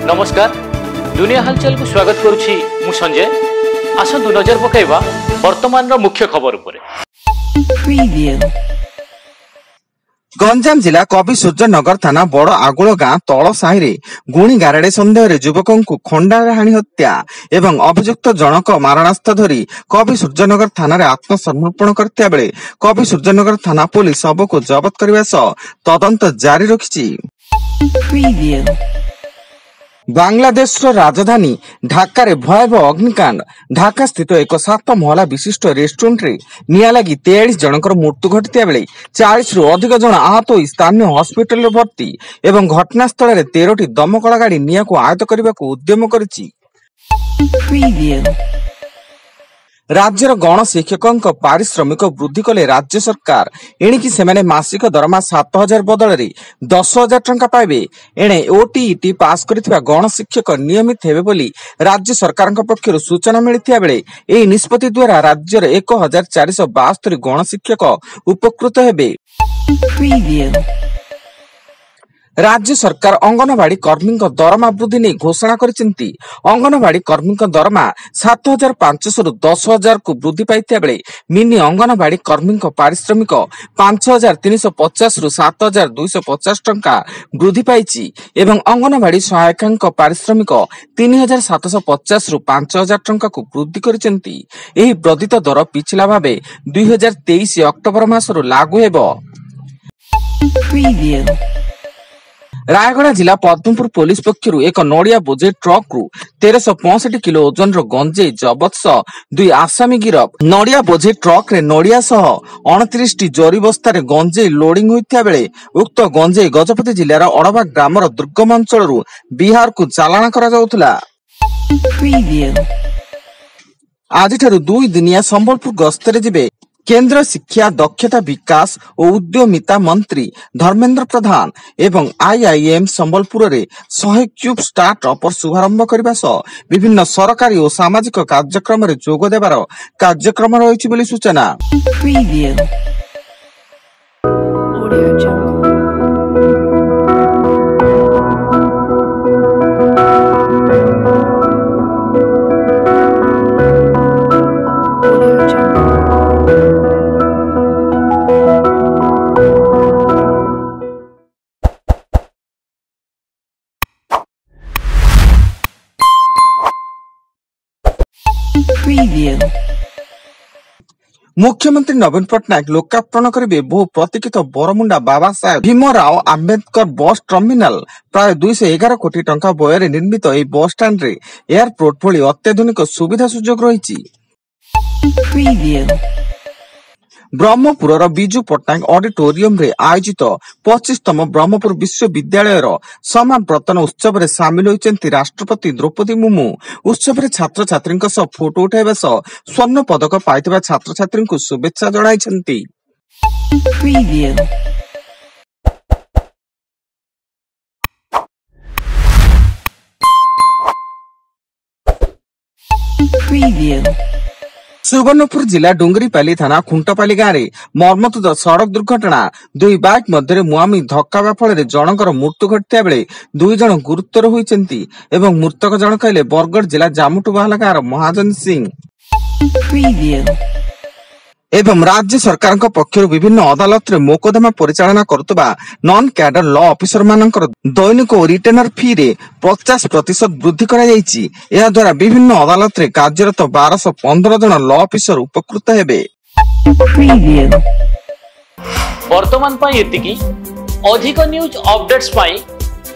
नमस्कार दुनिया हालचाल को स्वागत करुछि मु संजय। आसंतु नजर पकाइबा वर्तमान रो मुख्य खबर उपरे। गंजाम जिला कवि सूर्यनगर थाना बड़ आगुल गाँ तल साहि रे गुणी गारेडे सन्देह युवक को खंडारे हाणी हत्या एवं अभियुक्त जनक मारणास्त्र धरी कवि सूर्यनगर थाना आत्मसमर्पण करता बेले कवि सूर्यनगर थाना पुलिस शव को जबत करने सह तदंत जारी रखिछि। बांग्लादेश राजधानी ढाका रे भयावह अग्निकांड। ढाका स्थित एक 7 महला विशिष्ट रेस्टोरेंट रे निया लगी 43 जनकर मृत्यु घटिता बेले 40 रु अधिक जन आहत होई स्थानीय हॉस्पिटल रे भर्ती एवं घटनास्थल रे 13टी दमकल गाड़ी निया को आयत्त करने को उद्यम करिछि। राज्यर गण शिक्षकों पारिश्रमिक वृद्धि कले राज्य सरकार। एणिकी सेमाने मासिक दरमा 7,000 बदल 10,000 टंका पाइबे। एणे ओटीईटी पास करिथिबा गण शिक्षक नियमित हेबे बोली राज्य सरकार पक्षरु सूचना मिलिथिया बेले एही निष्पत्ति द्वारा राज्यर 1,472 गण शिक्षक उपकृत हेबे। राज्य सरकार अंगनवाड़ी कर्मी दरमा वृद्धि नहीं घोषणा करिसेंती। अंगनवाड़ी कर्मी दरमा 7,500 रु 10,000 को वृद्धि पाइथिया बेले मिनी अंगनवाड़ी कर्मी पारिश्रमिक 5,350 रु 7,250 टंका वृद्धि पाइछि एवं अंगनवाड़ी सहायिका पारिश्रमिक 3,750 रु 5,000 टंका को वृद्धि करिसेंती। एही वर्धित दर पिछला भाबे 2023 अक्टोबर मासरु लागू हेबो। रायगड़ा जिला पद्मपुर पुलिस पक्षरु एक नड़िया बोझे ट्रक रु 1365 किलो ओजन गंजेई जबत सह 2 आसामी गिरफ। नड़िया बोझे ट्रक रे नड़िया सह 29 टी जरी बस्ता रे गंजेई लोडिंग होइथिया बेले उक्त गंजेई गजपति जिल्लार अड़बा ग्रामर दुर्गम अंचल बिहार को चालाण करा जाउथला। आज 2 दिनिया संबलपुर गस्तरे जिबे केंद्र शिक्षा दक्षता विकास और उद्यमिता मंत्री धर्मेंद्र प्रधान एवं आईआईएम संबलपुर रे 100 क्यूब स्टार्टअप शुभारंभ करने सह विभिन्न सरकारी और सामाजिक कार्यक्रम रे जोग देवार कार्यक्रम रही बोली सूचना। मुख्यमंत्री नवीन पट्टनायक लोकार्पण करेंगे बहु प्रतीक्षित बरमुंडा बाबा साहेब भीमराव आंबेडकर बस टर्मिनाल। प्राय 211 कोटी टंका व्यय निर्मित यह बस स्टैंड रे एयरपोर्ट भली अत्याधुनिक सुविधा सुजोग रही। ब्रह्मपुर बिजू पट्टनायक ऑडिटोरियम रे आयोजित 25तम ब्रह्मपुर विश्वविद्यालय समावर्तन उत्सव रे सामिल होइचंती राष्ट्रपति द्रौपदी मुर्मू। उत्सव रे छात्र छात्री फोटो उठाइबा सह स्वर्ण पदक पाइथिबा छात्र छात्री को शुभेच्छा जणाइछंती। सुवर्णपुर जिला डुंगरीपाली थाना खुंटपाली गाँव में मर्मतुद सड़क दुर्घटना। 2 बाइक मध्य मुहांमुही धक्का फल जनकर मृत्यु घटिता बेले 2 जन गुरुतर होइचंती एवं मृतक जनक हेले बरगढ़ जिला जामुटुबाहला गाँव महाजन सिंह। एवं राज्य सरकार पक्षर विभिन्न अदालत रे मोकदमा परिचालना करुवा नॉन कैडर लॉ ऑफिसर मानकर दैनिक रिटेनर फी रे 50% वृद्धि करा जायछि। एहा द्वारा विभिन्न अदालत रे कार्यरत 1215 जन लॉ ऑफिसर उपकृत हेबे। वर्तमान पई एतिकी अधिक न्यूज अपडेट्स पई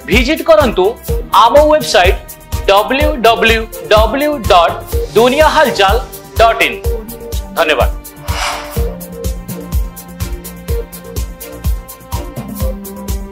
विजिट करंतु आम वेबसाइट www.duniyahalchal.in। धन्यवाद।